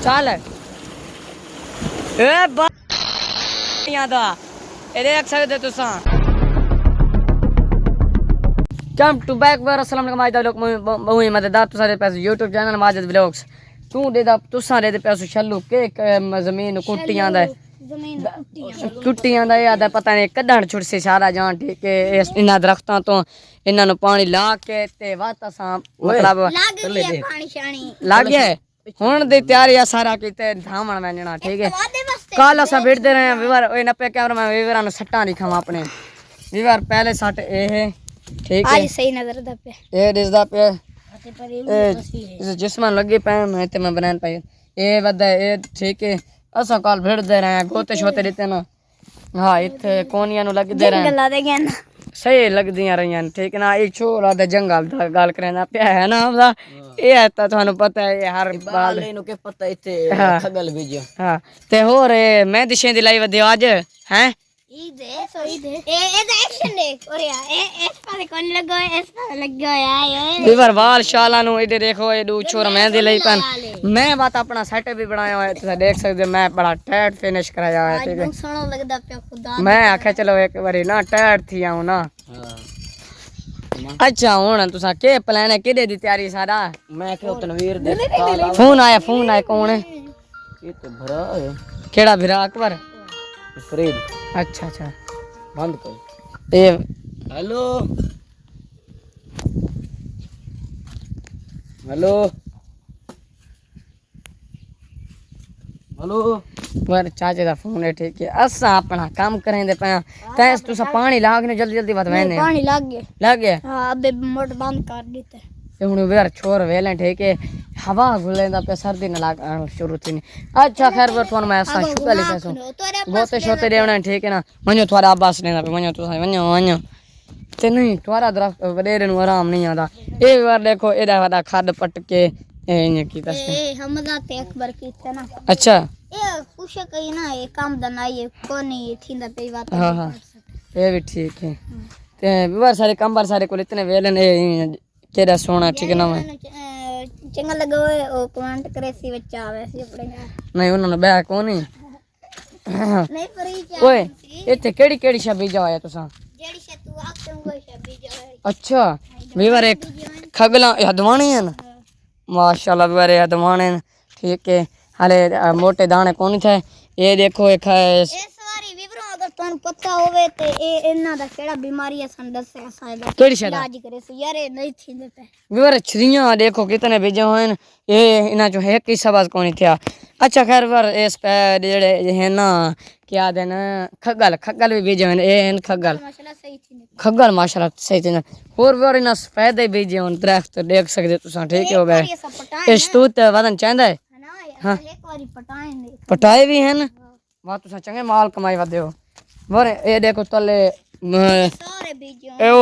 चल ए दा ए देख सकदे तुसां कम टू बैक वर अस्सलाम वालेकुम आज लोग बहु मददगार तुसां दे पैसे YouTube चैनल माजिद व्लॉग्स तू दे दा तुसां दे पैसे छल्लू के जमीन कुट्टियां दा कुट्टियां दा याद पता नहीं कदण छुड़सी सारा जान ठीक है इन्हां दरख्तां तो इन्हां नु पानी ला के ते वाता सा मतलब पानी शानी लग गया हुन दी तैयारी सारा कीते धामण वंजना ठीक है कल असा बैठदे रहे विवर ओए नपे कैमरा में विवरां नु सट्टा नहीं खावा अपने विवर पहले सट ए है ठीक है आज सही नजर दा पे ए दिसदा पे इस जिस्मान लगे पे मैं ते मैं बनान पाई ए वदा ए ठीक है असा कल बैठदे रहे गोते छोते देते ना हां इथे कोनियां नु लगदे रहे गल्ला दे गन सही लगदियां रहियां ठीक ना एक छोरा दा जंगल दा गल करना पे है ना हमदा ए तो थानू पता है हर बाल नु के पता इथे खगल बीजो हां ते होर मैं दिशे दी लाई वदे आज हैं वाल शाला इधर देखो ये दो छोरा मैं दे लई पन मैं बात अपना सेट भी बनाया है तुम देख सकते मैं बड़ा टाइट फिनिश कराया है ठीक है सोना लगदा पे खुदा मैं आखे चलो एक बारी ना टाइट थी आऊं ना अच्छा हुन तुसा के प्लान है किदे दी तैयारी सारा मैं के तनवीर दे फोन आया कौन है ये तो भरा है केड़ा भरा अकबर फरीद अच्छा अच्छा बंद कर ए हेलो हेलो हेलो वर चाचे दा फोन है ठीक है असा अपना काम करेंदे पे तैस तुसा पानी लागने जल्दी जल्दी बात वहने पानी लाग गया हां अबे मोटर बंद कर दीते ते हुन वेर छोर वेले ठीक है हवा गुलेंदा पे सर्दी न लाग शुरू थी अच्छा खैर वर फोन में असा शुक्र लिखे सो गोते छोते देवना ठीक है ना मन्यो थारा अब्बास ने मन्यो तुसा मन्यो ते नहीं थारा दरख्त वडेरे नु आराम नहीं आदा ए बार देखो एदा वादा खाद पट के ए कीता ए हमदा ते अकबर कीता ना अच्छा ए पूछे कई ना ये काम दा ना ये कोनी थींदा पे बात हां ए भी ठीक है ते बार सारे कंबर सारे को इतने वेलन ए केड़ा सोना ठीक है ना मैं चंगा लगा ओ कमेंट करे सी बच्चा आवे सी अपने नहीं उन्होंने बैग कोनी नहीं परी ओए इथे केड़ी छबी जाया तुसा जेड़ी से तू आके वो छबी जाया अच्छा वीवर एक खगला हदवाणी है ना माशाल्लाह वीवर हदवाणे ठीक है हाले मोटे दाने कोनी थे ये देखो एक तन पता होवे ते ए इना दा केड़ा बीमारी है सन दस साइड केड़ी शायद इलाज करे सो यार ए नहीं थींदे पे विवर छरियां देखो कितने भेजे होन ए इना जो है की सवाज कोनी थया अच्छा खैर वर इस पे जेड़े है ना क्या देन खगल भी भेजे होन ए खगल माशाल्लाह सही थींदे खगल माशाल्लाह सही थींदे और वर इना सफेदे भेजे होन दरख्त देख सकदे तुसा ठीक है हो गए इस तूत वदन चांदा है हां एक बारी पटाए भी हैं वा तुसा चंगे माल कमाई वदे हो वर ए देखो तले सारे बीजो ए ओ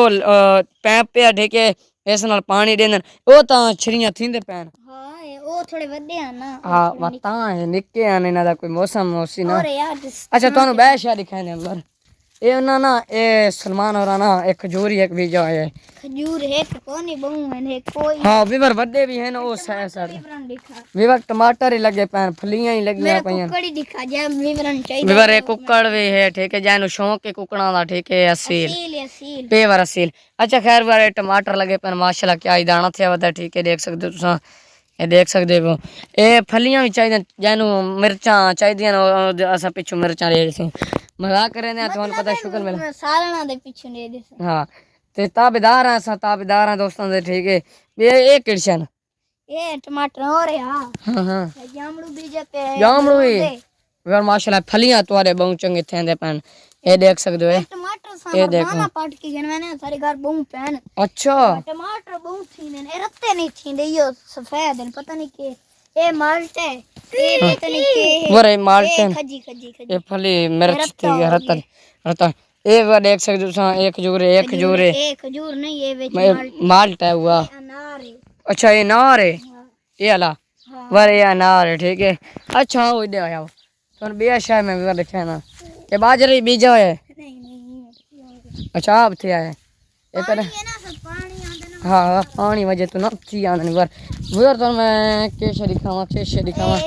पैप पे ठीक है इस नाल पानी देन ओ ता छरियां थींदे पैन हां ओ थोड़े वड्डे आ ना हां वता है निक्के आने ना दा कोई मौसम होसी ना अच्छा तानु बै शा दिखाने वर ए ना ना ए सलमान और ना एक खजूरी एक बीजा है खजूर है कोनी बहु है कोई हां विवर वड्डे भी हैं ओ सर विवर टमाटर ही लगे पैन फलियां ही लगी पैन कुकड़ी दिखा जा विवरण चाहिए विवर एक कुकड़ भी है ठीक है जानो शौक के कुकड़ा दा ठीक है असील पेवर असील अच्छा खैर वर टमाटर लगे पैन माशाल्लाह क्या ही दाना थे वदा ठीक है देख सकदे हो तुसा ए देख सकदे हो ए फलियां भी चाहिए जानो मिर्चा चाहिए असा पिछु मिर्चा ले सो मजाक करे ने तुहानू पता शुक्र मिला सालना दे पिछु ने दे हां ते ताबेदार हैं दोस्तों दे ठीक है ये किड़शन ये टमाटर और हां हां जामड़ू बीजे पे जामड़ू ही यार माशाल्लाह फलियां तुम्हारे बहुत चंगे थेंदे पैन ये देख सकदे हो टमाटर सारा दाना पाट के गन मैंने सारे घर बहुत पैन अच्छा टमाटर बहुत थीने ए रत्ते नहीं थींदे यो सफेद पता नहीं के ए माल्टे ए पता नहीं के वरे माल्टे खजी ये फली मिर्च थी रत्ता ए वा देख सकदे हो एक खजूर नहीं ये विच माल्टा हुआ अनार है अच्छा ये अनार है ये वाला वरे अनार है ठीक है अच्छा हो दे आया तुम बिया शाय में भी लिखा ना ये बाजरे बीजा है नहीं अच्छा अब थे आए ये करे पानी आंदे ना हाँ पानी वजह तो ना ची आंदा नहीं वीवर तो मैं कैसे दिखावा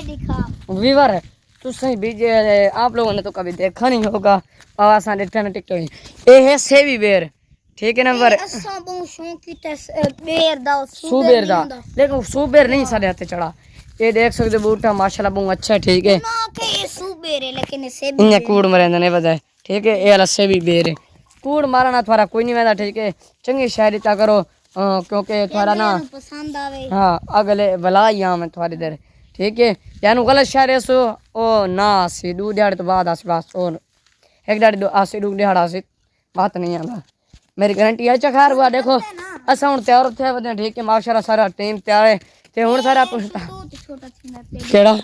वीवर तो सही बीजे आप लोगों ने तो कभी देखा नहीं होगा और आसान डिटन टिकटॉक ये है सेवी बेर ठीक है ना वीवर असा बहुत शौकी ते बेर दा सुबेर दा लेकिन सुबेर नहीं सारे हाथे चढ़ा ये देख सकते बूटा माशाल्लाह बहुत अच्छा है ठीक है ना के ये सुबेर है लेकिन ये सेवी इन्हें कूड़ मरेंदा नहीं पता है ठीक है ये वाला सेवी बेर है कूड़ मारना थोड़ा कोई नहीं वैदा ठीक है चंगी शायरी ता करो क्योंकि थोड़ा ना पसंद आवे हाँ अगले भला यहाँ में थोड़ी देर ठीक है यानी गलत शायरी सो ओ ना सी दू दिहाड़े तो बाद आस बस ओ एक दिहाड़ी दो आसी दू दिहाड़ा आसी बात नहीं आता मेरी गारंटी है चखार हुआ देखो असा हूँ तैयार थे वधे ठीक है माशाल्लाह सारा टीम तैयार है ते हुण सारा पुछता केड़ा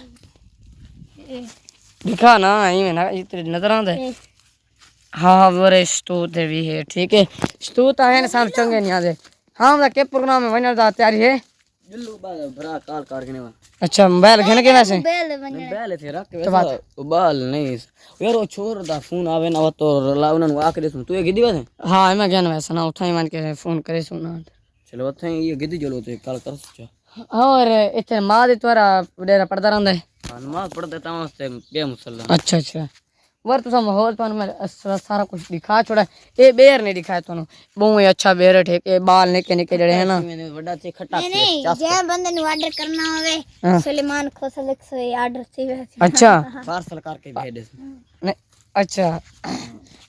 दिखा ना आई में ना इतने नजर आंदे हाँ वरे स्तूत भी है ठीक है स्तूत आए ना साम चंगे नहीं आदे हाँ मतलब के प्रोग्राम में वनर दा तैयारी है जल्लू बाल भरा काल कार के ने अच्छा बैल घेने के वैसे बैल थे रख के बात बाल नहीं यार वो छोर दा फोन आवे ना तो लावना नु आके देसु तू ये गिदी वसे हाँ मैं घेन वैसे ना उठाई मान के फोन करे सुना चलो वथे ये गिदी जलो ते काल कर छ और इतने मां दे तोरा डेरा पड़दा रहंदा है नमाज पढ़ देता हूं से बे मुसल्ला अच्छा अच्छा वर तुसा माहौल तो मैं सारा कुछ दिखा छोड़ा ये बेर नहीं दिखाया तोनु बहुत ही अच्छा बेर है ठीक है बाल निके निके जड़े है ना मैंने बड़ा चे खट्टा नहीं जे बंदे नु ऑर्डर करना होवे सुलेमान खोसलक से ऑर्डर थी वैसे अच्छा पार्सल करके भेज दे नहीं अच्छा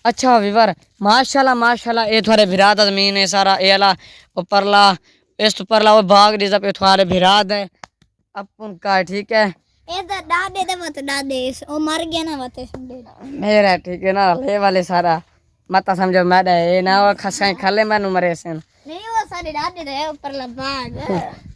अच्छा विवर माशाल्लाह माशाल्लाह ये थोड़े भिराद जमीन है सारा ये वाला ऊपरला इस ऊपरला वो भाग दी पे थोड़े भिराद है अपन का ठीक है ए तो दादे दे मत दादे ओ मर गया ना मत समझे मेरा ठीक है ना ले वाले सारा मत समझो मैं ये ना वो खसाई खले मैनू मरे से नहीं वो सारे दादे दे ऊपर लबाग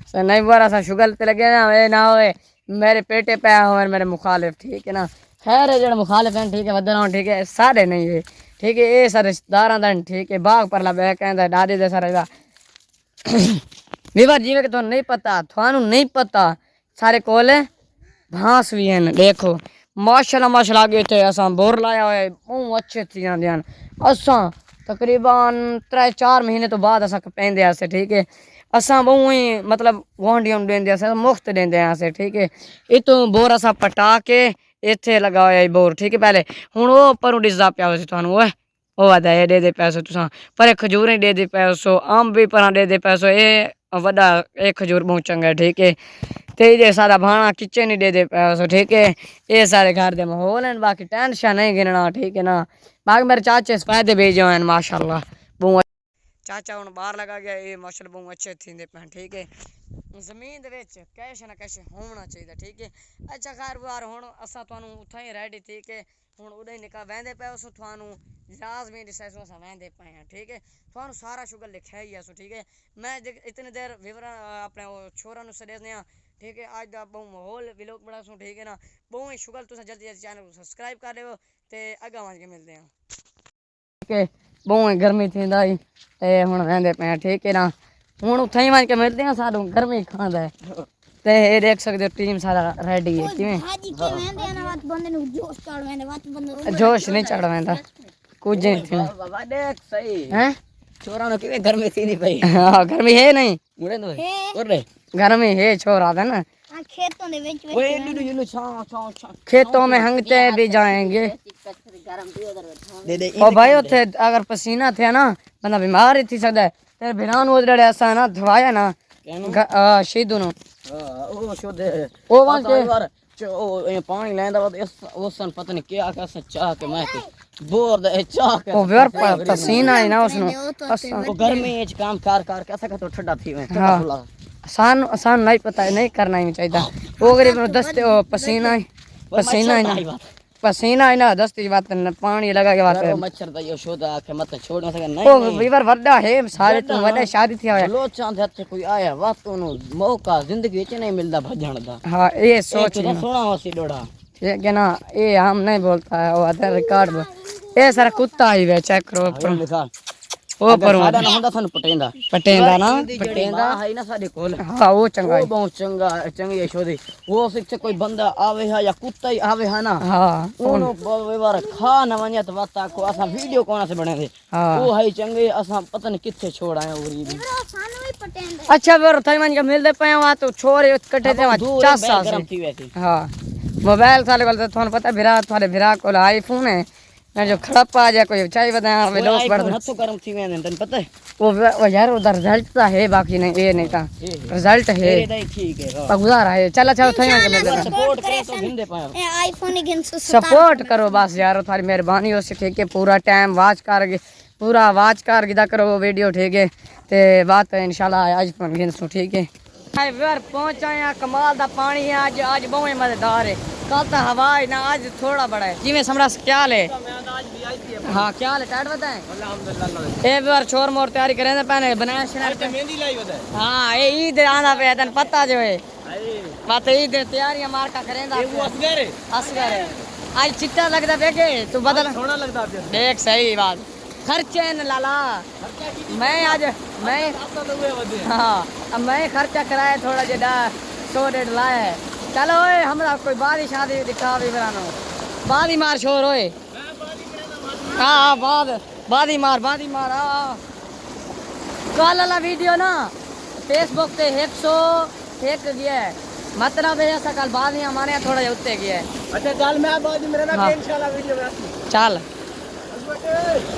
सो नहीं बोरा सा शुगर ते लगे ना ये ना होए मेरे पेटे पे हो मेरे मुखालिफ ठीक है ना खैर है जो मुखालिफ हैं ठीक है वदना ठीक है सारे नहीं है ठीक है ये सारे रिश्तेदार दन ठीक है बाग परला बह कहंदा दादी दे सारे दा विवर जीवे के तो नहीं पता थानू नहीं पता सारे कोल घास भी हैं देखो माशाल्लाह माशाल्लाह आगे थे असा बोर लाया हुआ है बहुत अच्छे थी जाते हैं असा तकरीबन 3-4 महीने तो बाद असा पेंदे आसे ठीक है असा बहुत ही मतलब गुआंढियों देंदे आसे मुफ्त देंदे आसे ठीक है ये तो बोर असा पटा के इत्थे लगा हुआ है बोर ठीक है पहले हुण वो परों डिसदा पिया सी थानू ओए ओ आदा ये दे पैसो तुसा पर खजूरें दे पैसो आम भी पर दे पैसो ये वड्डा एक खजूर बहुत चंगा है ठीक है ते ये सारा भाना किचन ही दे पैसो ठीक है ये सारे घर दे माहौल हैं बाकी टेंशन नहीं गिनना ठीक है ना बाकी मेरे चाचे फायदे भेजे हैं माशाल्लाह बहुत चाचा हूँ बाहर लगा गया ये माशाल्लाह बहुत अच्छे थी पे ठीक है जमीन दे विच कैसे ना कैसे होना चाहिए ठीक है अच्छा खैर बार हुण असा तुहानू उत्थे ही रेडी ठीक है हुण उड़े निका वेंदे पे उस तुहानू जहाज में दिसैसो असा वेंदे पे हैं ठीक है तुहानू सारा शुगर लिखा ही है ठीक है मैं इतनी देर विवरण अपने वो छोरा नु सदेने ठीक है आज दा बहुत माहौल व्लॉग बड़ा सो ठीक है ना बहुत ही शुगर तुसा जल्दी जल्दी चैनल को सब्सक्राइब कर देओ ते अगा वंज के मिलते हैं ठीक है बहुत ही गर्मी थींदा ही ते हुण वेंदे पे ठीक है ना हुण उत्थे ही वंज के मिलते हैं साडू गर्मी खांदा है ते ये देख सकते हो टीम सारा रेडी है किवें हाजी के वेंदे ना बात बंदे नु जोश चढ़ वेंदे बात बंदे जोश नहीं चढ़ वेंदा कुछ नहीं थी बाबा देख सही हैं छोरा नो किवे गर्मी थी नहीं भाई हां गर्मी है नहीं मुड़े नो और रे गर्मी है छोरा था ना खेतों दे विच ओए नु छा छा छा खेतों में हंगते भी जाएंगे दे दे ओ भाई उथे अगर पसीना थे ना बंदा बीमार ही थी सकदा है तेरे बिनान ओदड़े ऐसा ना धवाया ना शीदू नु ओ शोदे ओ वहां के ओ ये पानी लेंदा ओसन पता नहीं क्या का सच्चा के मैं बोर दे चाह के ओ वेर पसीना ही ना उसनु ओ गर्मी एज काम कार कैसा का तो ठंडा थी मैं हां आसान नहीं पता है नहीं करना ही चाहिए वो गरीब दस्ते पसीना ही ना दस्ती बात पानी लगा के बात मच्छर दा यो शोदा के मत छोड़ न सके नहीं ओ वीवर वड्डा है सारे तो वड्डा शादी थी होया लो चांद हथ कोई आया वात नु मौका जिंदगी च नहीं मिलदा भजण दा हां ये सोच सोना होसी डोड़ा ठीक है ना ये हम नहीं बोलता है वो अदर रिकॉर्ड ये सारा कुत्ता ही वे चेक करो ऊपर लिखा ओ पर साडा ना हुंदा थानू पटेंदा ना पटेंदा है ना साडे कोल हाँ वो चंगा वो बहुत चंगा चंगी यशोदी वो सिक्से कोई बंदा आवे है या कुत्ता ही आवे है ना हाँ उनो बार खा न वने तो बता को असा वीडियो कोना से बने दे हाँ वो है चंगे असा पता नहीं किथे छोड़ आए और ये अच्छा वर थाई मन के मिलदे पे वा तो छोरे कटे ते चासा गरम थी वैसे हाँ मोबाइल थारे कोल तो थाने पता भिरा थारे भिरा कोल आईफोन है मैं जो खड़प आ जाए कोई चाहिए बता वे दोस्त बढ़ हत्थों गरम थी वेने तन पता है वो यार उधर रिजल्ट तो है बाकी नहीं ये नहीं था रिजल्ट है तेरे दाई ठीक है गुजारा है चल अच्छा थाई मन के मिलदे सपोर्ट करे तो गिन दे पाए आईफोन ही गिन सपोर्ट करो बस यार थारी मेहरबानी हो से ठीक है पूरा टाइम वाच कर पूरा वाच कर गिदा करो वीडियो ठीक है ते बात इंशाल्लाह आज फोन गिन सु ठीक है हाय वर पहुंच आया कमाल दा पानी है आज आज बहुत मजेदार है कल तो हवा है ना आज थोड़ा बड़ा है जिਵੇਂ समरा क्या ले हाँ क्या ले टाइट बताएं अल्हम्दुलिल्लाह ए बार छोर मोर तैयारी करें तो पहले बनाया शनार पे मेहंदी लाई बताए हां ए ईद आना पे तन पता जो है बात ईद तैयारियां मार का करेंदा वो असगर है आज चिट्टा लगदा बेके तू बदल सोना लगदा देख सही बात खर्चे न लाला मैं आज मैं हाँ अब मैं खर्चा कराया थोड़ा जेडा 100 लाया है चलो ओए हमरा कोई बादी शादी दिखा भी बरानो बादी मार शोर ओए हाँ बादी मार हाँ कल वाला वीडियो ना फेसबुक पे 101 गया है मतलब है ऐसा कल बाद ही हमारे यहाँ थोड़ा उत्ते गया है अच्छा चल मैं बाद मेरा ना इंशाल्लाह वीडियो में चल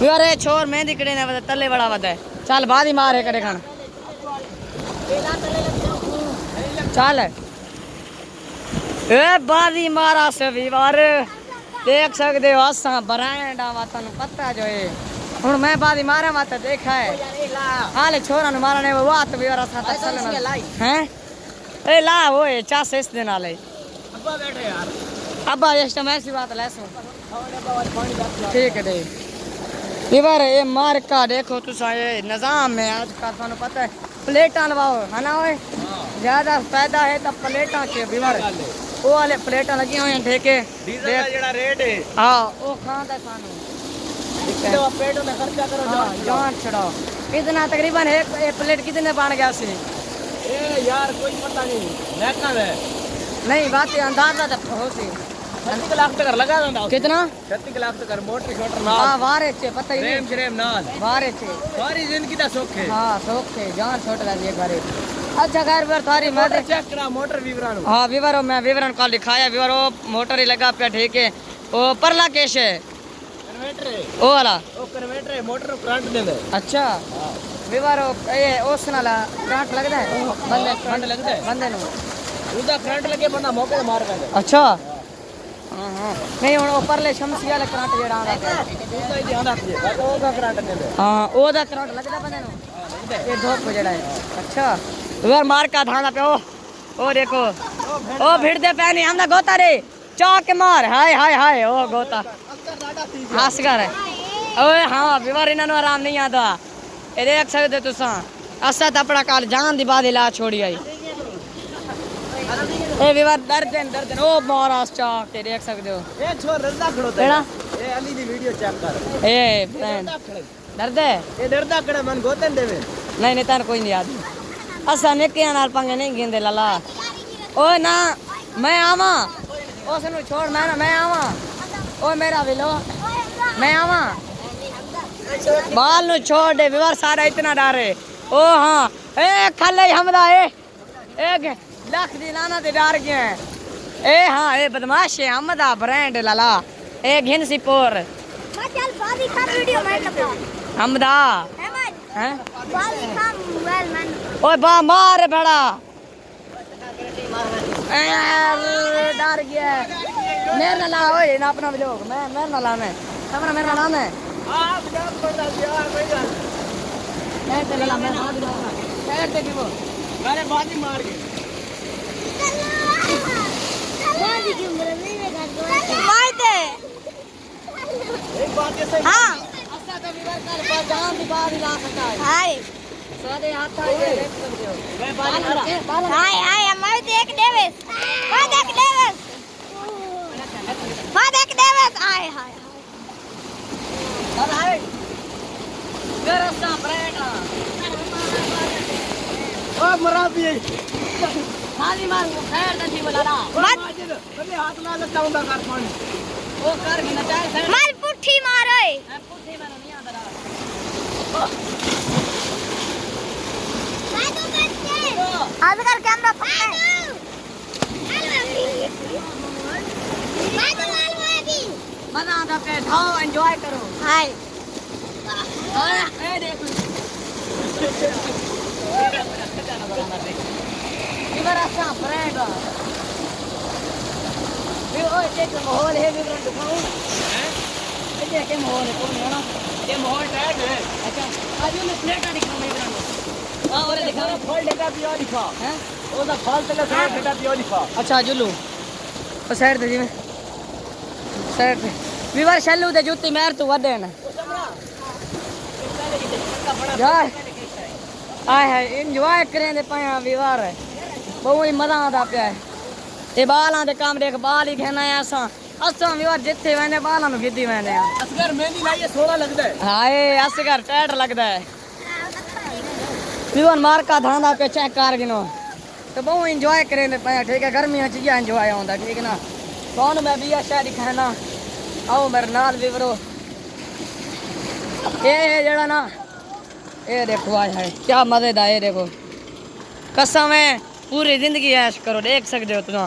अरे छोर मेहंदी कड़े ने बता तले बड़ा बता चल बाद ही मारे करे खान चल ए बादी मारा से विवार देख सकते हो असा ब्रांड आवा तनु पता जो है हुन मैं बादी मारे मत देखा है हाले छोरा नु मारने वो बात विवार सा तक चलना हैं ए ला ओए 4 इस दिन आले अब्बा बैठे यार अब्बा ये ऐसी बात ले सुन ठीक है दे विवार ये मार का देखो तुसा ये निजाम में आज का थानू पता है प्लेटा लवाओ है ना ओए ज्यादा फायदा है तो प्लेटा के विवार वो वाले प्लेटा लगी हुई हैं ठेके डीजल का जेड़ा रेट है हां वो खांदा थानू तो पेट में खर्चा करो जान छड़ाओ कितना तकरीबन एक प्लेट कितने बन गया से ए यार कोई पता नहीं लेका है नहीं बात अंदाजा तो हो सी 36 लाख तक लगा दंदा कितना 36 लाख तक मोटर शोटर ना हां वारे छे पता ही नहीं श्रेम नाल वारे छे सारी जिंदगी दा सुख है हां सुख है जान छोड़ दा एक बार अच्छा खैर पर थारी मोटर चेक करा मोटर विवरण हां विवरण मैं विवरण का दिखाया विवरण वो मोटर ही लगा पे ठीक है वो परला केश है कन्वर्टर है वो वाला वो कन्वर्टर है मोटर करंट देंदा अच्छा विवरण ये उस नाला करंट लगदा है बंदे करंट लगदा है बंदे नु उदा करंट लगे बंदा मौके मार के अच्छा हां नहीं हुन ऊपर ले शमसिया ले करंट जेड़ा आंदा उदा ही ध्यान रखिए ओदा करंट देंदा हां ओदा करंट लगदा बंदे नु ये धोप जेड़ा है अच्छा विवर मार का धाना पे ओ देखो ओ भिड़ दे पैनी हमदा गोता रे चौक मार हाय हाय हाय ओ गोता हासगर है ओए हां विवर इना नु आराम नहीं आदा ए देख सकदे तुसा असा त अपना काल जान दी बाद इला छोड़ी आई ए विवर दर्दन ओ महाराज चौक ते देख सकदे हो ए छोर रजा खड़ो केड़ा ए अली दी वीडियो चेक कर ए फ्रेंड दर्द है ए डरदा कड़े मन गोतन देवे नहीं तार कोई नहीं याद असा निकिया नाल पंगे नहीं गिंदे लाला ओ ना मैं आवा उस नु छोड़ मैं आवा ओ मेरा विलो मैं आवा बाल नु छोड़ दे विवर सारा इतना डर है ओ हां ए खाले हमदा ए लाख दी लाना ते डर गया ए हां ए बदमाश है हमदा ब्रांड लाला ए घिन सिपोर चल बादी का वीडियो मैं करता हमदा हैं बादी का मोबाइल मैन ओए बा मार बड़ा डर गया मेरे ना ला ओए ना अपना व्लॉग मैं मेरे ना ला मैं कैमरा मेरा नाम है हां व्लॉग पड़ता यार कोई बात मैं ते ला मैं हाथ लगा पैर ते वो अरे बाजी मार के बादी की उम्र नहीं है मार दे एक बात ऐसे हां अच्छा तो विवर कर पर जान दी बात ला सकता है हाय सादे हाथ आए देख सकते हो मैं बाजी हाय हाय हमारे देख देवेस हां देख देवेस हां देख देवेस हाय हाय और आए गरसा खाली मार खैर नहीं बोला ना वो कर भी ना चाहे मार पुट्ठी मारो पुट्ठी मारो नहीं आता आजकल कैमरा मजा आता पे खाओ एंजॉय करो हाय ए देख इधर अच्छा फ्रेंड ये ओए देख माहौल है विवरण दिखाऊं हैं ये क्या माहौल है कौन है ना ये माहौल टैग है अच्छा आज मैं प्लेटा दिखाऊं विवरण हां और दिखा फल डेटा पियो दिखा हैं ओ दा फल तक डेटा पियो दिखा अच्छा जुलू ओ साइड दे जी में साइड दे विवर शल्लू दे जूती मार तू वडे ना यार आए है एंजॉय करें दे पाया विवर बहुत ही मजा आता पे ये बालां दे काम देख बाल ही कहना है असा विवर जिथे वेने बालां नु गिद्दी वेने असगर मेहंदी लाइए सोना लगदा है हाय असगर टैट लगदा है विवर मार का धांदा पे चेक कर गिनो तो बहुत एंजॉय करें दे पाया ठीक है गर्मी में चीज़ एंजॉय होंदा ठीक है ना कौन मैं भी शायद कहना आओ मेरे नाल विवरो ये जड़ा ना ये देखो आज है क्या मजेदार है देखो कसम है पूरी जिंदगी ऐश करो देख सकते हो तुम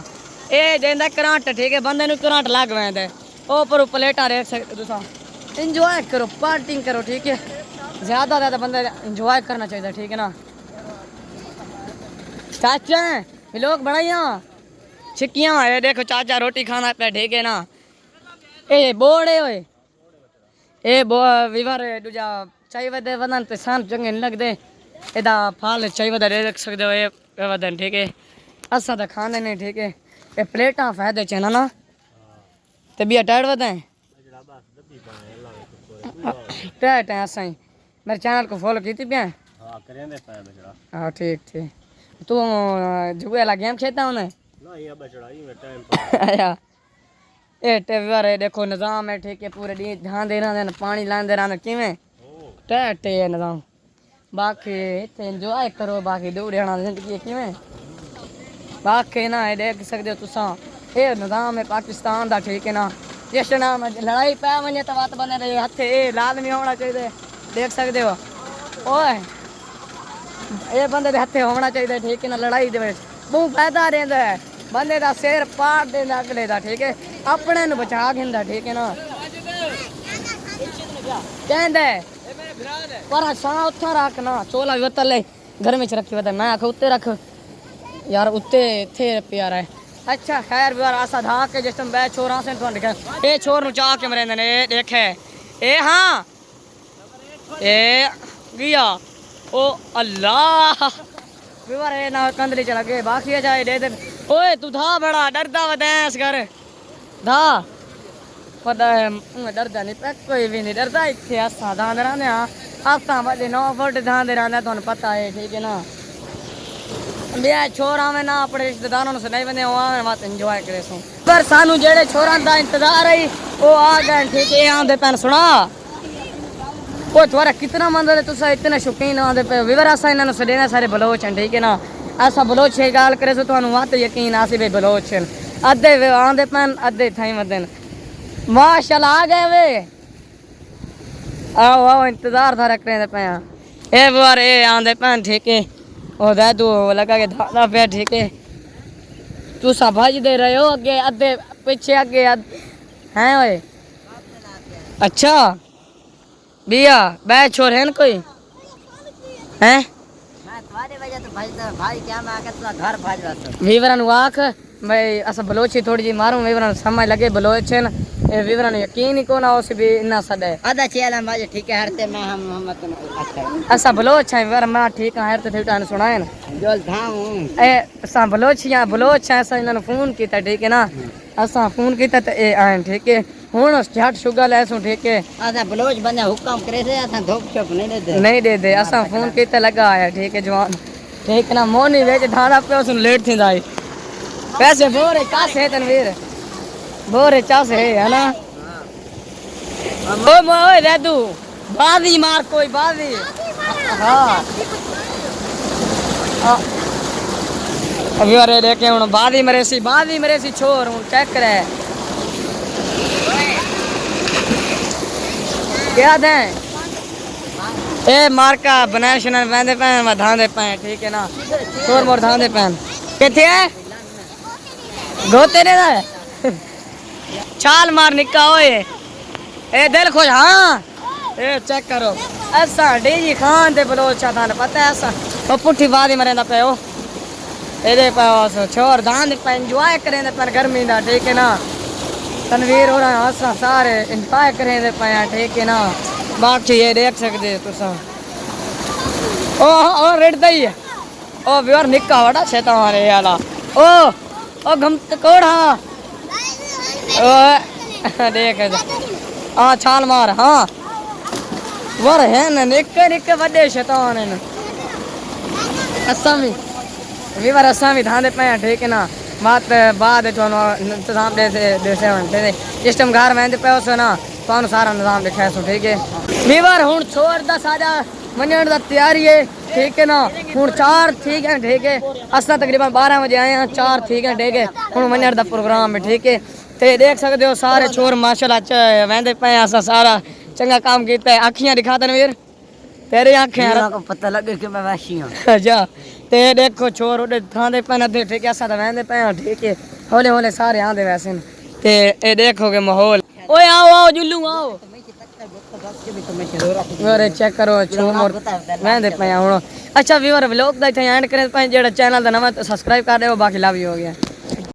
ये देंदा करंट ठीक है बंदे नु करंट लग वेंदे ओ पर प्लेटा देख सकते तुम एंजॉय करो पार्टिंग करो ठीक है ज्यादा ज्यादा बंदे एंजॉय करना चाहिए ठीक है ना चाचा लोग बढ़ाइया छिकियां है देखो चाचा रोटी खाना पे ठीक है ना ए बोड़े ओए ए बो विवर दूजा चाहिए वदे वदन ते सान चंगे नहीं लगदे एदा फाल चाहिए वदे देख सकदे हो ए वदन ठीक है असा तो खाने नहीं ठीक है ए प्लेटा फायदे च ना ते बिया टाइट वदे टाइट है असा ही मेरे चैनल को फॉलो कीती पिया हां करेंदे पे बचड़ा हां ठीक ठीक तू जुए वाला गेम खेलता हूं ना नहीं अब बचड़ा ही में टाइम आया ए टेवर है देखो निजाम है ठीक है पूरे दिन ध्यान देना देना पानी लांदे रहना किवें टैट है निजाम बाकी इत्थे एंजॉय करो बाकी दूर रहना जिंदगी किवें बाकी ना ये देख सकते हो तुसा ये निजाम है पाकिस्तान दा ठीक है ना जिस नाम लड़ाई पै वने तो बात बने रही हथे ए लाजमी होना चाहिए देख सकते हो ओए ये बंदे दे हथे होना चाहिए ठीक है ना लड़ाई दे बहुत फायदा रहंदा है बंदे दा सिर पाड़ देंदा अगले दा ठीक है अपने नु बचा घेंदा ठीक है ना कहंदे पर सा उठा रख ना चोला भी तले घर में रखी वदा मैं आख उत्ते रख यार उत्ते थे प्यारा है अच्छा खैर यार आसा धा के जिस टाइम बै छोरा से तो दिखा ए छोर नु चाह के मरेंदे ने देखे ए हां ए गया ओ अल्लाह विवर है ना कंदली चला के बाकी जाए दे दे ओए तू था बड़ा डरदा वदैस कर धा पता है डरदा नहीं पे कोई भी नहीं डरदा इत्थे असा धांद रहने आसा बजे 9 फुट धांद रहने तुहानू पता है ठीक है ना बिया छोरा में ना अपने रिश्तेदारों से नहीं बने आवे मत एंजॉय करे सो पर सानू जेड़े छोरा दा इंतजार है वो आ गए ठीक है आंदे पैन सुना वो तुम्हारा कितना मंदिर है तुसा इतने शौकीन आंदे पे विवर असा इन्हां सडेना सारे बलोच हैं ठीक है ना ऐसा बलोच है गाल करे सो तुहानू मत यकीन आसी भाई बलोच हैं अद्धे आंदे पैन अद्धे थाई मदन माशाल्लाह आ गए वे आओ आओ इंतजार था रख रहे पे ए बार ए आंदे पैन ठीक है ओ दादू लगा के दादा पे ठीक है तू सा भाज दे रहे हो आगे अद्धे पीछे आगे हैं ओए अच्छा बिया बै छोर है न कोई हैं मैं तुम्हारे वजह तो भाई क्या मैं आके तेरा घर भाज रहा था विवरण वाक मैं असा बलोची थोड़ी जी मारूं विवरण समझ लगे बलोचन ए विवरण यकीन ही कोना उस भी इना सदे आधा चेला भाई ठीक है हरते मैं हम मोहम्मद अच्छा असा बलोच है विवरण मैं ठीक है हरते ठीक है सुनाए ना जोल धाम ए असा बलोचिया बलोच है असा इन्होंने फोन कीता ठीक है ना असा फोन कीता तो ए आए ठीक है हुन झट शुगर लेसू ठीक है असा बलोच बंदे हुक्म करे से असा धोप छप नहीं दे असा फोन कीता लगा आया ठीक है जवान ठीक ना मोनी वेच ढाड़ा पे उस लेट थी जाई पैसे बोरे कासे तनवीर बोरे चासे है ना ओ मोए दादू बाजी मार कोई बाजी हां अभी और देखे हूँ बाद ही मरे सी छोर हूँ चेक करे क्या दें ए मार्का बनाए शना बंदे पैन व धांदे पैन ठीक है ना छोर मोर धांदे पैन किथे है गोते ने दा छाल मार निका ओए ए दिल खुश हाँ ए चेक करो ऐसा डेजी खान ते बलोचा थाने पता है ऐसा ओ पुठी बाद ही मरेंदा पे ओ एदे पास छोर धांदे पैन एंजॉय करेंदे पर गर्मी दा ठीक है ना तनवीर हो रहा है सारे एंजॉय करेंदे पैन ठीक है ना बाकी ये देख सकते तुसा ओ रेड दई है ओ व्यार निक्का बड़ा छेता मारे याला ओ घमत कोड़ा ओ देख हाँ छाल मार हाँ वर है ना निक्के बड़े शैतान है असामी वीवर असामी धांदे पे ठीक है ना बाद इंतजाम दे जिस टाइम घर वेंदे पे उस ना तो सारा निजाम दिखाए सो ठीक है वीवर हूँ छोड़ दा साजा मनण दा तैयारी है ठीक है ना हूँ 4 ठीक है ठीक है असा तकरीबन 12 बजे आए हैं 4 ठीक है ठीक है हूँ मनण दा प्रोग्राम है ठीक है ते देख सकते हो सारे छोर माशाल्लाह वेंदे पे असा सारा चंगा काम किया है अखियां दिखा तनवीर तेरी आंखें को पता लगे कि मैं वैसी हूं जा ते देखो छोर उड़े थांदे पे अधे ठीक है असा तो वेंदे पे ठीक है हौले हौले सारे आंदे वैसे ते ए देखोगे माहौल ओए आओ जुल्लू आओ अरे चेक करो छोर मोर वेंदे पे हुन अच्छा व्यूअर व्लॉग दा इथे एंड करे पे जेड़ा चैनल दा नवा सब्सक्राइब कर दे बाकी लव यू हो गया।